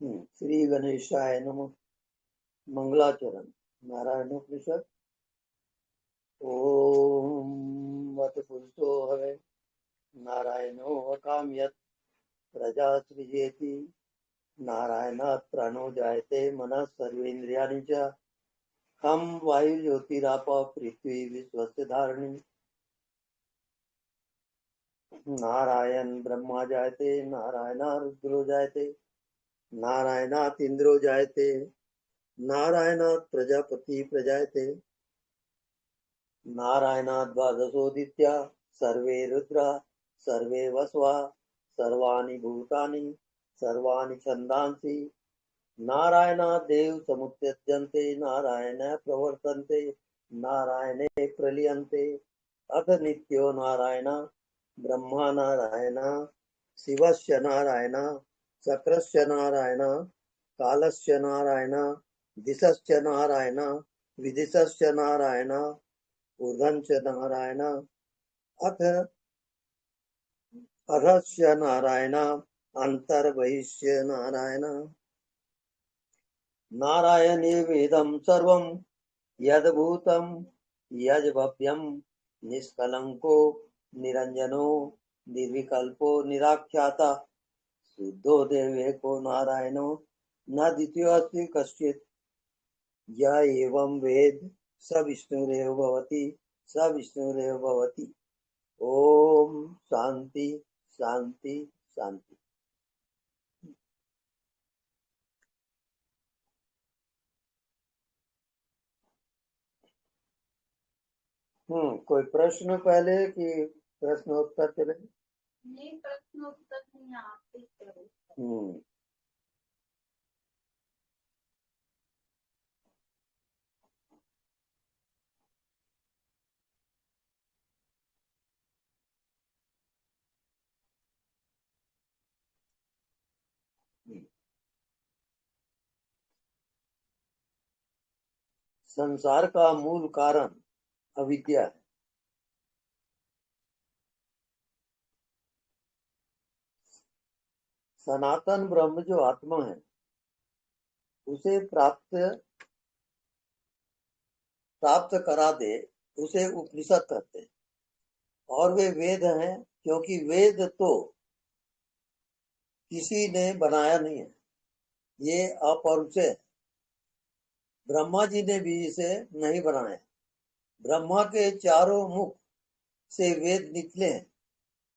श्री गणेशाय नमः। मंगलाचरण। नारायणोपनिषद। ओम वत्पुरुषो हवे नारायणो अकामयत् प्रजा सृजेति नारायणात् प्राणो जायते मनः सर्वेन्द्रियाणि च खं वायुज्योतिराप पृथ्वी विश्वस्य धारिणी। नारायण ब्रह्मा जायते नारायणात् रुद्रो जायते नारायणात् इंद्रो जायते नारायणात् प्रजापति प्रजायते नारायणात् द्वादशोदित्या सर्वे रुद्रा सर्वे वस्वा सर्वाणि भूतानि सर्वाणि छन्दांसि नारायणात् देव समुत्सृज्यन्ते नारायणे प्रवर्तन्ते नारायणे प्रलीयन्ते। अथ नित्यो नारायण ब्रह्मा नारायण शिवस्य नारायण चक्रस्य नारायण कालस्य नारायण दिशस्य नारायण विदिशस्य नारायण ऊर्ध्वञ्च नारायण अथ अधस्य नारायण अन्तर्बहिष्य नारायण। नारायणे वेदं सर्वं यद्भूतं यज्भव्यं निष्कलंको निरंजनो निर्विकल्पो निराख्याता शुद्धो देवेको नारायणो न द्वितीयोऽस्ति कश्चित्। य एवं वेद स विष्णुरेव भवति स विष्णुरेव भवति। ओम शांति शांति शांति। कोई प्रश्न पहले कि प्रश्नोत्तर चले? नहीं, प्रश्नोत्तर नहीं, आप ही करो। संसार का मूल कारण अविद्या है। सनातन ब्रह्म जो आत्मा है उसे प्राप्त करा दे उसे उपनिषद कहते हैं और वे वेद हैं, क्योंकि वेद तो किसी ने बनाया नहीं है, ये अपौरुष है। ब्रह्मा जी ने भी इसे नहीं बनाया। ब्रह्मा के चारों मुख से वेद निकले हैं,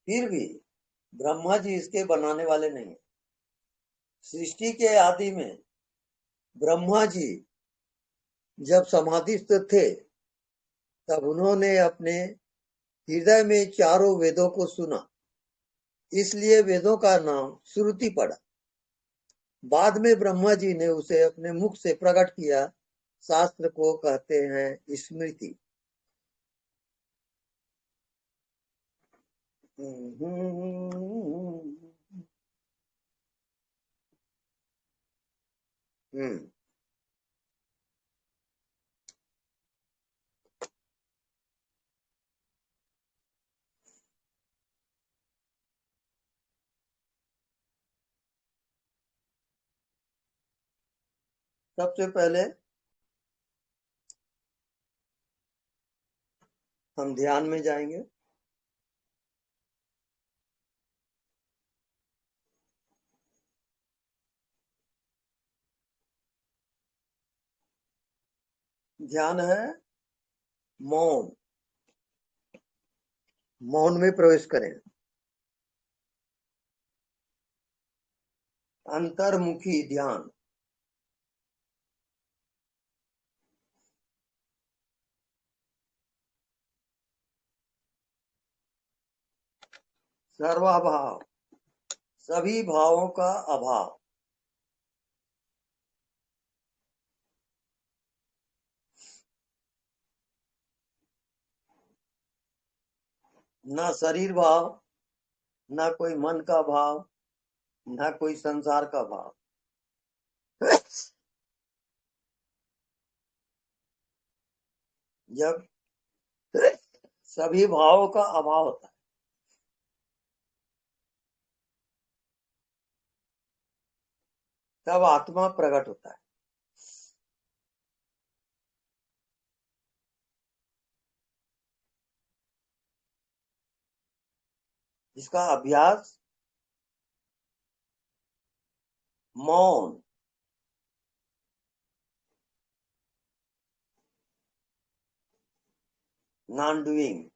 फिर भी ब्रह्मा जी इसके बनाने वाले नहीं है। सृष्टि के आदि में ब्रह्मा जी जब समाधिस्थ थे तब उन्होंने अपने हृदय में चारों वेदों को सुना, इसलिए वेदों का नाम श्रुति पड़ा। बाद में ब्रह्मा जी ने उसे अपने मुख से प्रकट किया, शास्त्र को कहते हैं स्मृति। सबसे पहले हम ध्यान में जाएंगे। ध्यान है मौन। मौन में प्रवेश करें। अंतर्मुखी ध्यान। सर्वाभाव, सभी भावों का अभाव। ना शरीर भाव, ना कोई मन का भाव, ना कोई संसार का भाव। जब सभी भावों का अभाव होता है तब आत्मा प्रकट होता है। इसका अभ्यास मौन, नॉन डूइंग,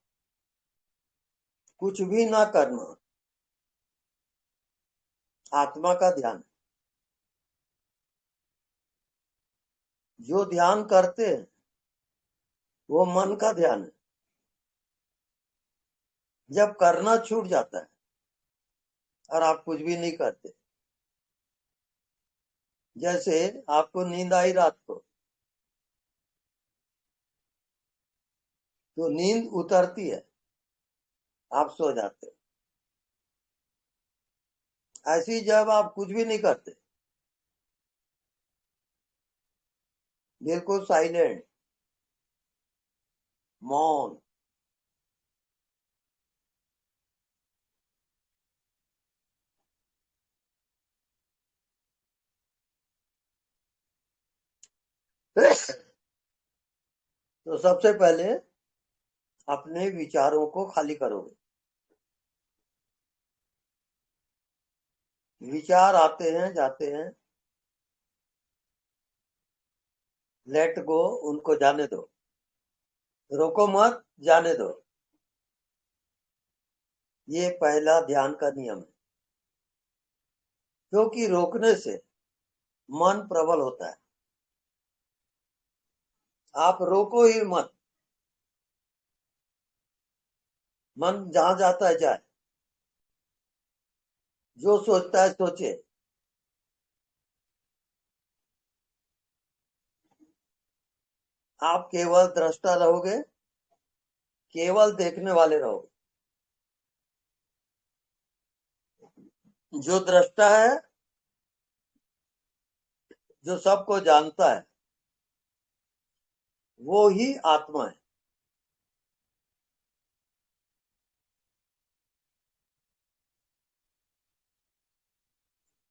कुछ भी ना करना, आत्मा का ध्यान। जो ध्यान करते हैं वो मन का ध्यान है। जब करना छूट जाता है और आप कुछ भी नहीं करते, जैसे आपको नींद आई रात को, तो नींद उतरती है, आप सो जाते। ऐसी जब आप कुछ भी नहीं करते, बिल्कुल साइलेंट, मौन, तो सबसे पहले अपने विचारों को खाली करोगे। विचार आते हैं जाते हैं, लेट गो, उनको जाने दो, रोको मत, जाने दो। ये पहला ध्यान का नियम है, क्योंकि रोकने से मन प्रबल होता है। आप रोको ही मत, मन जहां जाता है जाए, जो सोचता है सोचे। आप केवल दृष्टा रहोगे, केवल देखने वाले रहोगे। जो दृष्टा है, जो सबको जानता है, वो ही आत्मा है।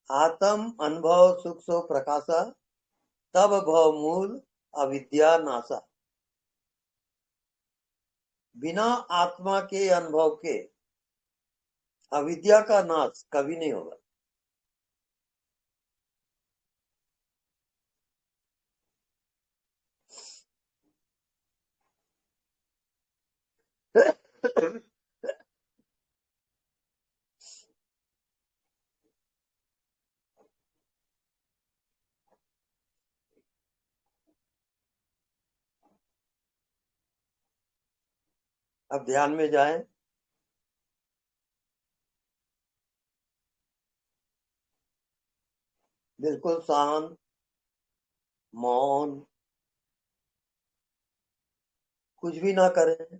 आत्म अनुभव सुख सो प्रकाशा, तब भव मूल अविद्या नासा। बिना आत्मा के अनुभव के अविद्या का नाश कभी नहीं होगा। अब ध्यान में जाएं। बिल्कुल शांत, मौन, कुछ भी ना करें,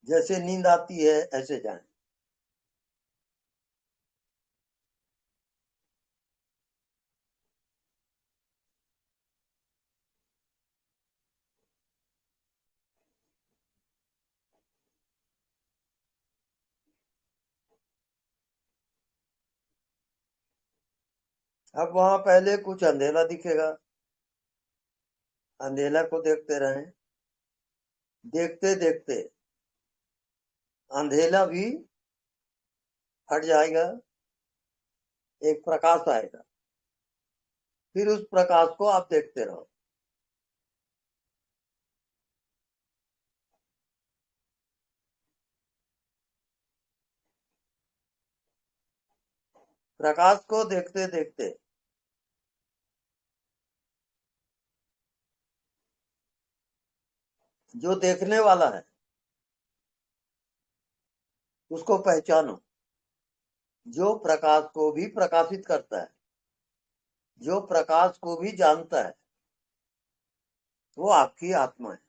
जैसे नींद आती है ऐसे जाएं। अब वहां पहले कुछ अंधेरा दिखेगा, अंधेरा को देखते रहें। देखते देखते अंधेरा भी हट जाएगा, एक प्रकाश आएगा, फिर उस प्रकाश को आप देखते रहो। प्रकाश को देखते देखते जो देखने वाला है उसको पहचानो, जो प्रकाश को भी प्रकाशित करता है, जो प्रकाश को भी जानता है, वो आपकी आत्मा है।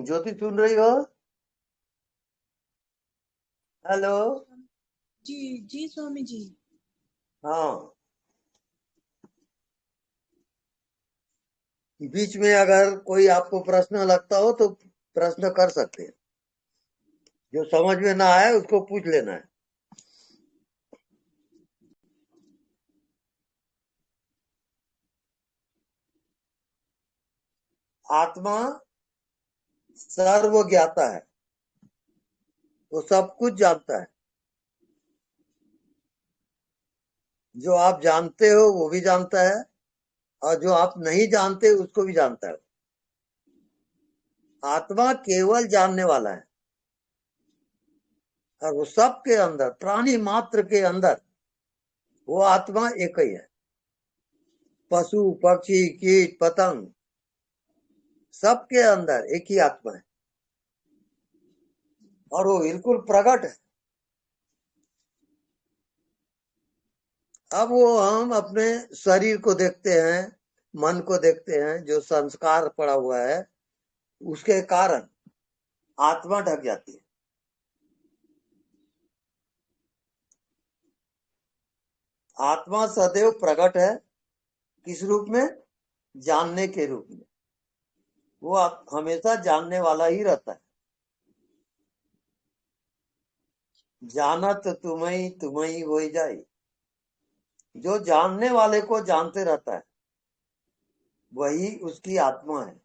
ज्योति सुन रही हो? हेलो। जी जी स्वामी जी। हाँ, बीच में अगर कोई आपको प्रश्न लगता हो तो प्रश्न कर सकते हैं। जो समझ में ना आए उसको पूछ लेना है। आत्मा सर्वज्ञाता है, वो सब कुछ जानता है। जो आप जानते हो वो भी जानता है, और जो आप नहीं जानते उसको भी जानता है। आत्मा केवल जानने वाला है, और वो सबके अंदर, प्राणी मात्र के अंदर वो आत्मा एक ही है। पशु पक्षी कीट पतंग सबके अंदर एक ही आत्मा है, और वो बिल्कुल प्रकट है। अब वो हम अपने शरीर को देखते हैं, मन को देखते हैं, जो संस्कार पड़ा हुआ है उसके कारण आत्मा ढक जाती है। आत्मा सदैव प्रकट है, किस रूप में? जानने के रूप में। वो हमेशा जानने वाला ही रहता है। जानत तुम्हें तुम्हें हो जाए, जो जानने वाले को जानते रहता है वही उसकी आत्मा है।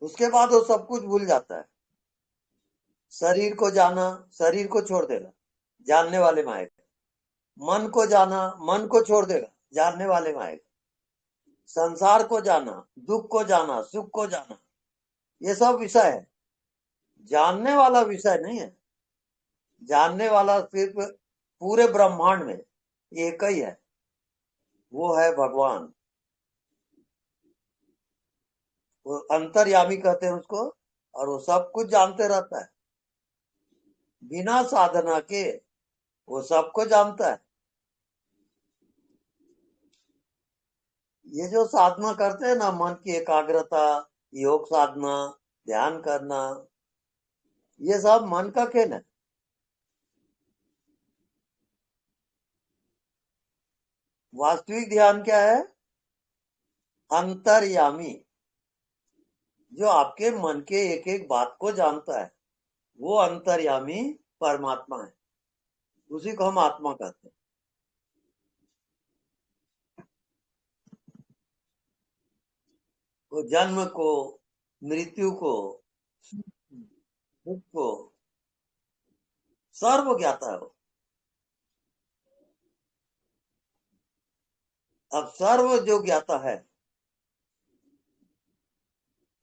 उसके बाद वो सब कुछ भूल जाता है। शरीर को जाना, शरीर को छोड़ देगा, जानने वाले में आएगा। मन को जाना, मन को छोड़ देगा, जानने वाले में आएगा। संसार को जाना, दुख को जाना, सुख को जाना, ये सब विषय है, जानने वाला विषय नहीं है। जानने वाला सिर्फ पूरे ब्रह्मांड में एक ही है, वो है भगवान। वो अंतर्यामी कहते हैं उसको, और वो सब कुछ जानते रहता है। बिना साधना के वो सबको जानता है। ये जो साधना करते हैं ना, मन की एकाग्रता, योग साधना, ध्यान करना, ये सब मन का खेल है। वास्तविक ध्यान क्या है? अंतर्यामी, जो आपके मन के एक एक बात को जानता है, वो अंतर्यामी परमात्मा है। उसी को हम आत्मा कहते हैं। वो जन्म को, मृत्यु को, दुख को सर्व ज्ञाता है वो। अब सर्व जो ज्ञाता है,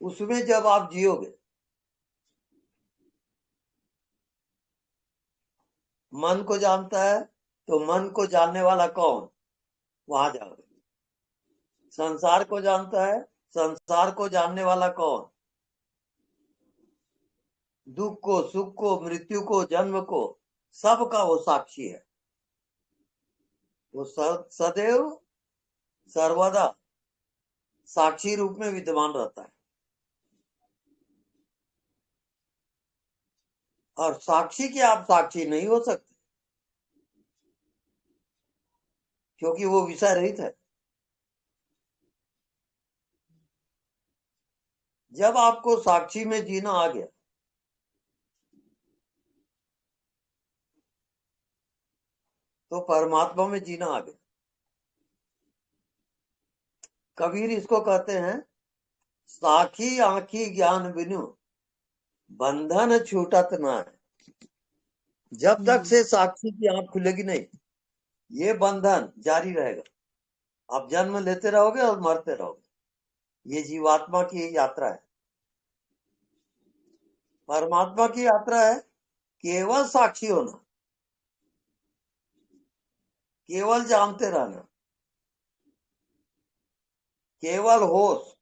उसमें जब आप जियोगे, मन को जानता है तो मन को जानने वाला कौन? वहां जाओगे। संसार को जानता है, संसार को जानने वाला कौन? दुख को, सुख को, मृत्यु को, जन्म को, सबका वो साक्षी है। वो सदैव सर्वदा साक्षी रूप में विद्यमान रहता है। और साक्षी के आप साक्षी नहीं हो सकते, क्योंकि वो विषय रहित है। जब आपको साक्षी में जीना आ गया, तो परमात्मा में जीना आ गया। कबीर इसको कहते हैं, साखी आंखी ज्ञान बिनु बंधन छूटत ना है। जब तक से साक्षी की आंख खुलेगी नहीं, ये बंधन जारी रहेगा। आप जन्म लेते रहोगे और मरते रहोगे। ये जीवात्मा की यात्रा है। परमात्मा की यात्रा है केवल साक्षी होना, केवल जानते रहना, केवल होश।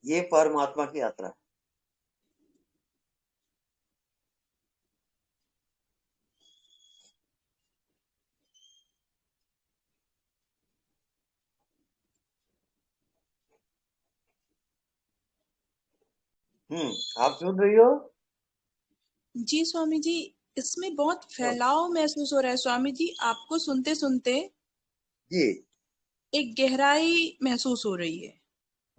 ये परमात्मा की यात्रा है। आप सुन रही हो? जी स्वामी जी, इसमें बहुत फैलाव महसूस हो रहा है स्वामी जी। आपको सुनते सुनते जी। एक गहराई महसूस हो रही है।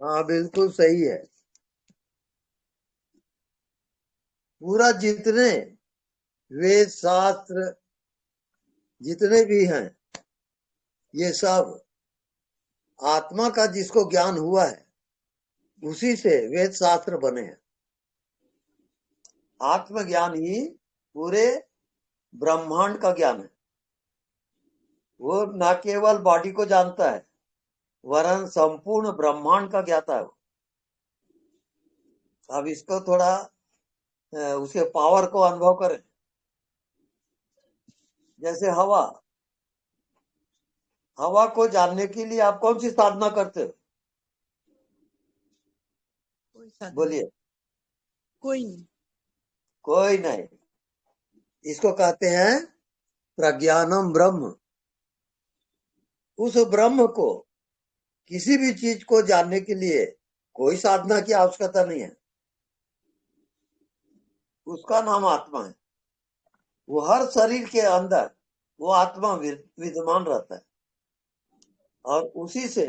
हाँ बिल्कुल सही है। पूरा जितने वेद शास्त्र जितने भी हैं, ये सब आत्मा का जिसको ज्ञान हुआ है उसी से वेद शास्त्र बने हैं। आत्मज्ञान ही पूरे ब्रह्मांड का ज्ञान है। वो न केवल बॉडी को जानता है वरन संपूर्ण ब्रह्मांड का ज्ञाता है वो। अब इसको थोड़ा उसके पावर को अनुभव करें। जैसे हवा, हवा को जानने के लिए आप कौन सी साधना करते हो? कोई साधना बोलिए। कोई नहीं। कोई नहीं। इसको कहते हैं प्रज्ञानम ब्रह्म। उस ब्रह्म को, किसी भी चीज को जानने के लिए कोई साधना की आवश्यकता नहीं है। उसका नाम आत्मा है। वो हर शरीर के अंदर वो आत्मा विद्यमान रहता है और उसी से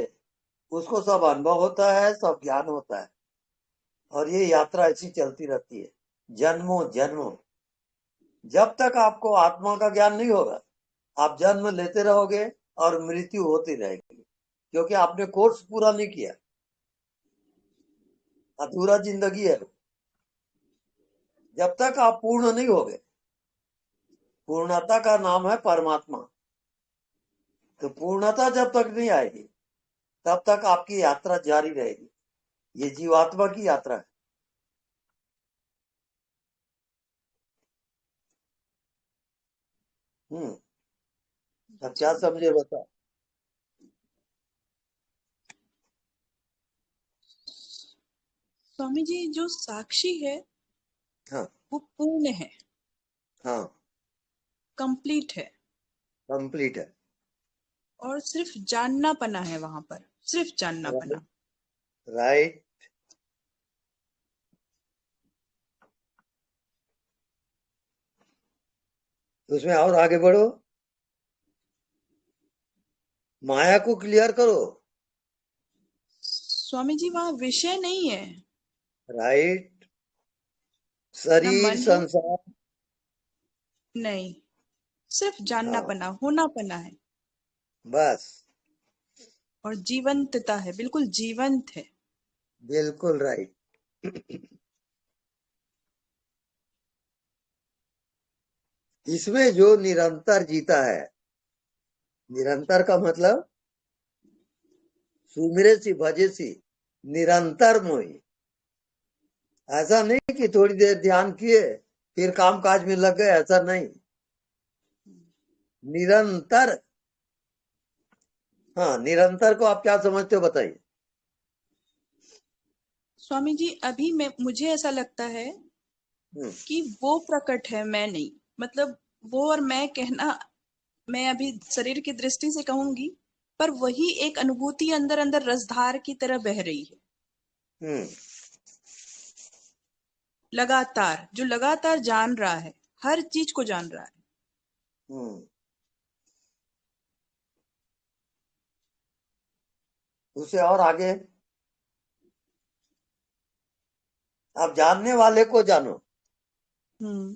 उसको सब अनुभव होता है, सब ज्ञान होता है। और ये यात्रा ऐसी चलती रहती है जन्मों जन्मों। जब तक आपको आत्मा का ज्ञान नहीं होगा आप जन्म लेते रहोगे और मृत्यु होती रहेगी, क्योंकि आपने कोर्स पूरा नहीं किया। अधूरा जिंदगी है। जब तक आप पूर्ण नहीं होगे, पूर्णता का नाम है परमात्मा। तो पूर्णता जब तक नहीं आएगी तब तक आपकी यात्रा जारी रहेगी। ये जीवात्मा की यात्रा है। अब क्या समझे बता। स्वामी जी, जो साक्षी है हाँ वो पूर्ण है, हाँ कंप्लीट है, कंप्लीट है। और सिर्फ जानना पना है वहां पर, सिर्फ जानना पना। राइट। उसमें और आगे बढ़ो, माया को क्लियर करो। स्वामी जी, वहां विषय नहीं है, राइट। ना शरीर मन है, संसार। नहीं, सिर्फ जानना हाँ पना, होना पना है। बस। और जीवंतता है, बिल्कुल जीवंत है। बिल्कुल राइट। इसमें जो निरंतर जीता है, निरंतर का मतलब सुमिरे सी भजे सी निरंतर मोही। ऐसा नहीं कि थोड़ी देर ध्यान किए फिर काम काज में लग गए, ऐसा नहीं। निरंतर। हाँ, निरंतर को आप क्या समझते हो बताइए। स्वामी जी, अभी मुझे ऐसा लगता है कि वो प्रकट है, मैं नहीं। मतलब वो और मैं कहना, मैं अभी शरीर की दृष्टि से कहूंगी, पर वही एक अनुभूति अंदर अंदर रसधार की तरह बह रही है, लगातार, जो लगातार जान रहा है, हर चीज को जान रहा है। उसे और आगे, आप जानने वाले को जानो। हम्म।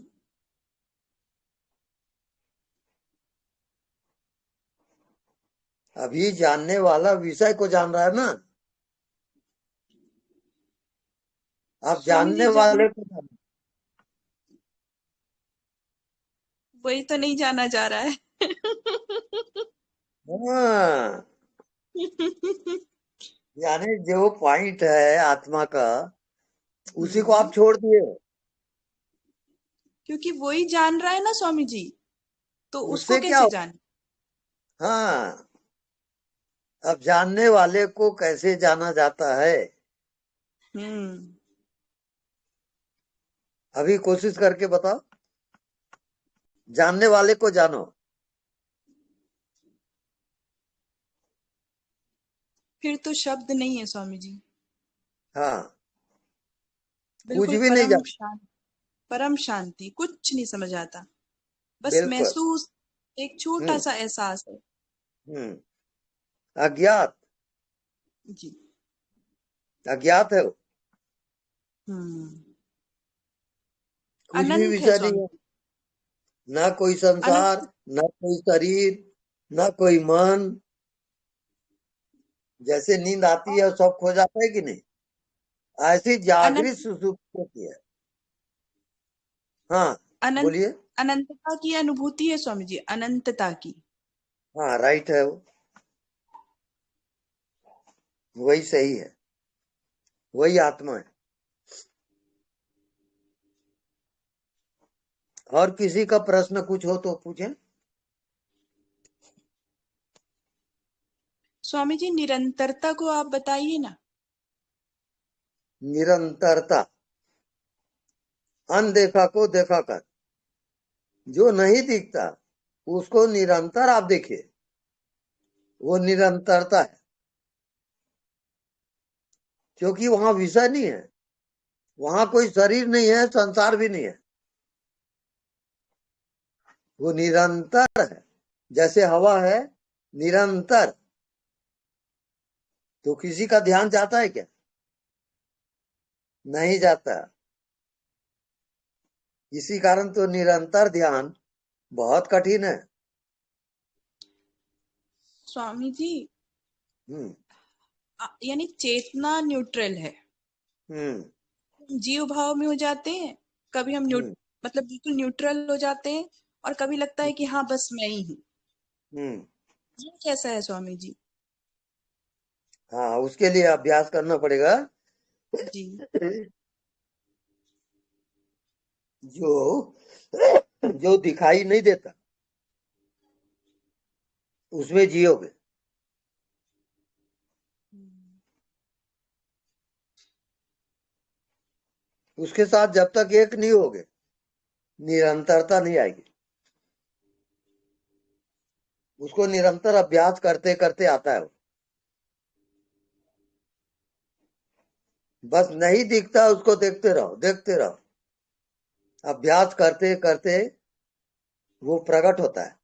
अभी जानने वाला विषय को जान रहा है ना। आप स्वामी जानने जी, जब वाले को जानो। वही तो नहीं जाना जा रहा है। हाँ, यानी जो पॉइंट है आत्मा का उसी को आप छोड़ दिए। क्योंकि वही जान रहा है ना स्वामी जी, तो उसको उससे क्या कैसे हो? जाने। हाँ, अब जानने वाले को कैसे जाना जाता है, हम्म। अभी कोशिश करके बताओ। जानने वाले को जानो। फिर तो शब्द नहीं है स्वामी जी। हाँ, कुछ बिल्कुल भी नहीं परम जानो। शांति, परम शांति, कुछ नहीं समझ आता, बस बिल्कुल। महसूस, एक छोटा हम्म सा एहसास है। हम्म अज्ञात। जी। अज्ञात है वो, कुछ भी अनंत है विषय नहीं स्वामी। है। ना कोई संसार, अनंत। ना कोई शरीर, ना कोई मन। जैसे नींद आती है सब खो जाता है कि नहीं, ऐसी जागृत अनंत। सुसुप्ति होती है। हाँ, अनंत। बोलिए। अनंतता की अनुभूति है स्वामी जी, अनंतता की। हाँ, राइट है वो, वही सही है, वही आत्मा है। और किसी का प्रश्न कुछ हो तो पूछें। स्वामी जी निरंतरता को आप बताइए ना। निरंतरता, अनदेखा को देखा कर, जो नहीं दिखता उसको निरंतर आप देखिए, वो निरंतरता है। क्योंकि वहां विषय नहीं है, वहां कोई शरीर नहीं है, संसार भी नहीं है, वो निरंतर है। जैसे हवा है निरंतर, तो किसी का ध्यान जाता है क्या? नहीं जाता। इसी कारण तो निरंतर ध्यान बहुत कठिन है। स्वामी जी हम्म। यानी चेतना न्यूट्रल है। हम्म। हम जीव भाव में हो जाते हैं, कभी हम हम्म। मतलब बिल्कुल न्यूट्रल हो जाते हैं, और कभी लगता है कि हाँ बस मैं ही हूँ। हम्म। ये कैसा है स्वामी जी? हाँ, उसके लिए अभ्यास करना पड़ेगा। जी। जो जो दिखाई नहीं देता उसमें जियोगे। उसके साथ जब तक एक नहीं होगे निरंतरता नहीं आएगी। उसको निरंतर अभ्यास करते करते आता है वो। बस नहीं दिखता उसको देखते रहो, देखते रहो। अभ्यास करते करते वो प्रकट होता है।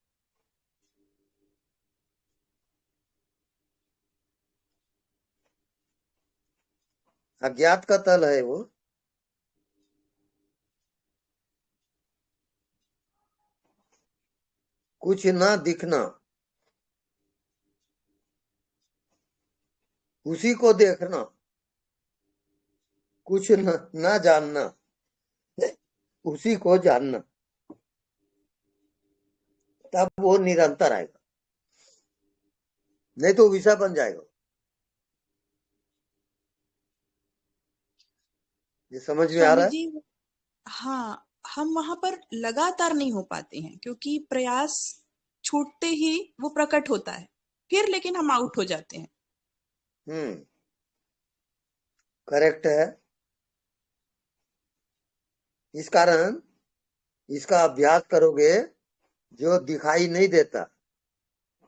अज्ञात का तल है वो। कुछ ना दिखना, उसी को देखना, कुछ ना जानना, उसी को जानना, तब वो निरंतर आएगा। नहीं तो विषय बन जाएगा। ये समझ में आ रहा स्वामी है? जी हाँ, हम वहां पर लगातार नहीं हो पाते हैं, क्योंकि प्रयास छूटते ही वो प्रकट होता है, फिर लेकिन हम आउट हो जाते हैं। हम्म। करेक्ट है। इस कारण इसका अभ्यास करोगे, जो दिखाई नहीं देता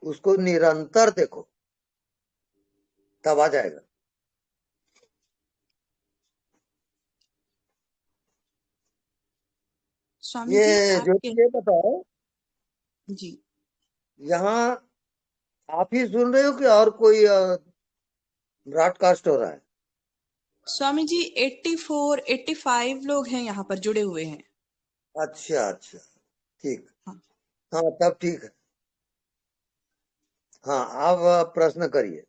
उसको निरंतर देखो, तब आ जाएगा। स्वामी ये जी जो आपके। ये बताओ, जी। यहाँ आप ही सुन रहे हो कि और कोई ब्रॉडकास्ट हो रहा है? स्वामी जी 84 85 लोग हैं यहाँ पर जुड़े हुए हैं। अच्छा अच्छा, ठीक। हाँ। हाँ, तब ठीक है। हाँ, आप प्रश्न करिए।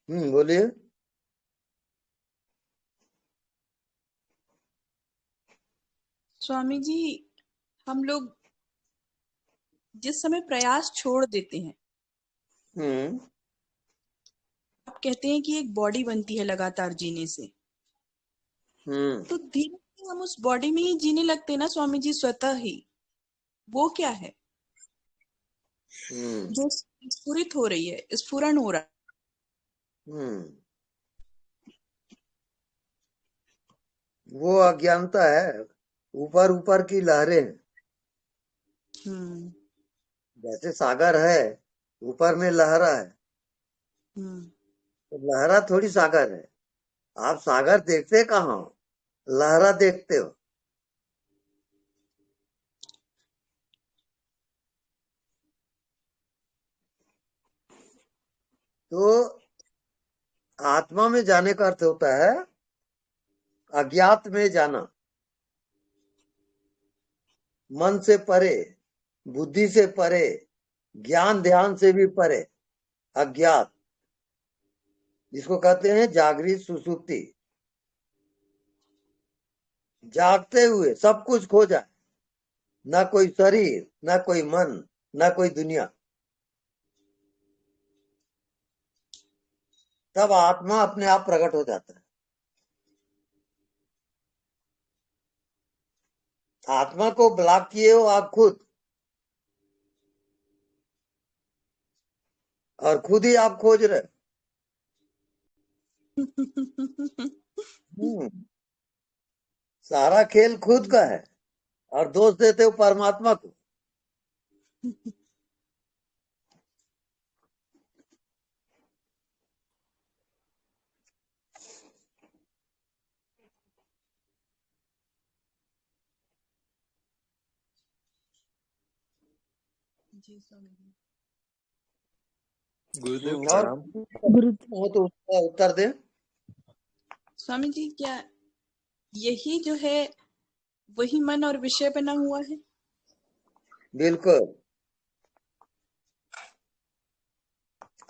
बोलिए। स्वामी जी हम लोग जिस समय प्रयास छोड़ देते हैं, हम्म। आप कहते हैं कि एक बॉडी बनती है लगातार जीने से, हम्म। तो धीरे धीरे हम उस बॉडी में ही जीने लगते हैं ना स्वामी जी, स्वतः ही। वो क्या है हम्म। जो स्फुरित हो रही है, स्फुरन हो रहा है? हम्म। वो अज्ञानता है, ऊपर ऊपर की लहरें हैं। हम्म। जैसे सागर है, ऊपर में लहरा है, हम्म। तो लहरा थोड़ी सागर है। आप सागर देखते कहाँ हो? लहरा देखते हो। तो आत्मा में जाने का अर्थ होता है अज्ञात में जाना, मन से परे, बुद्धि से परे, ज्ञान ध्यान से भी परे अज्ञात, जिसको कहते हैं जागृत सुसुप्ति। जागते हुए सब कुछ खो जाए, ना कोई शरीर, ना कोई मन, ना कोई दुनिया, तब आत्मा अपने आप प्रकट हो जाता है। आत्मा को ब्लॉक किए हो आप खुद, और खुद ही आप खोज रहे। सारा खेल खुद का है और दोष देते हो परमात्मा को। जी स्वामी जी। गुरुदेव और प्रणाम। हो तो उसका उत्तर दे। स्वामी जी, क्या यही जो है वही मन और विषय बना हुआ है? बिल्कुल,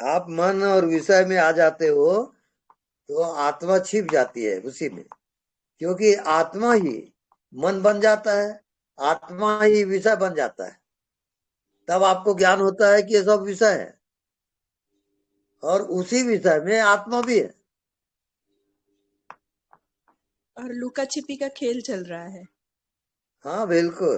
आप मन और विषय में आ जाते हो तो आत्मा छिप जाती है उसी में, क्योंकि आत्मा ही मन बन जाता है, आत्मा ही विषय बन जाता है। तब आपको ज्ञान होता है कि ये सब विषय है और उसी विषय में आत्मा भी है। और लुका छिपी का खेल चल रहा है। हाँ बिल्कुल।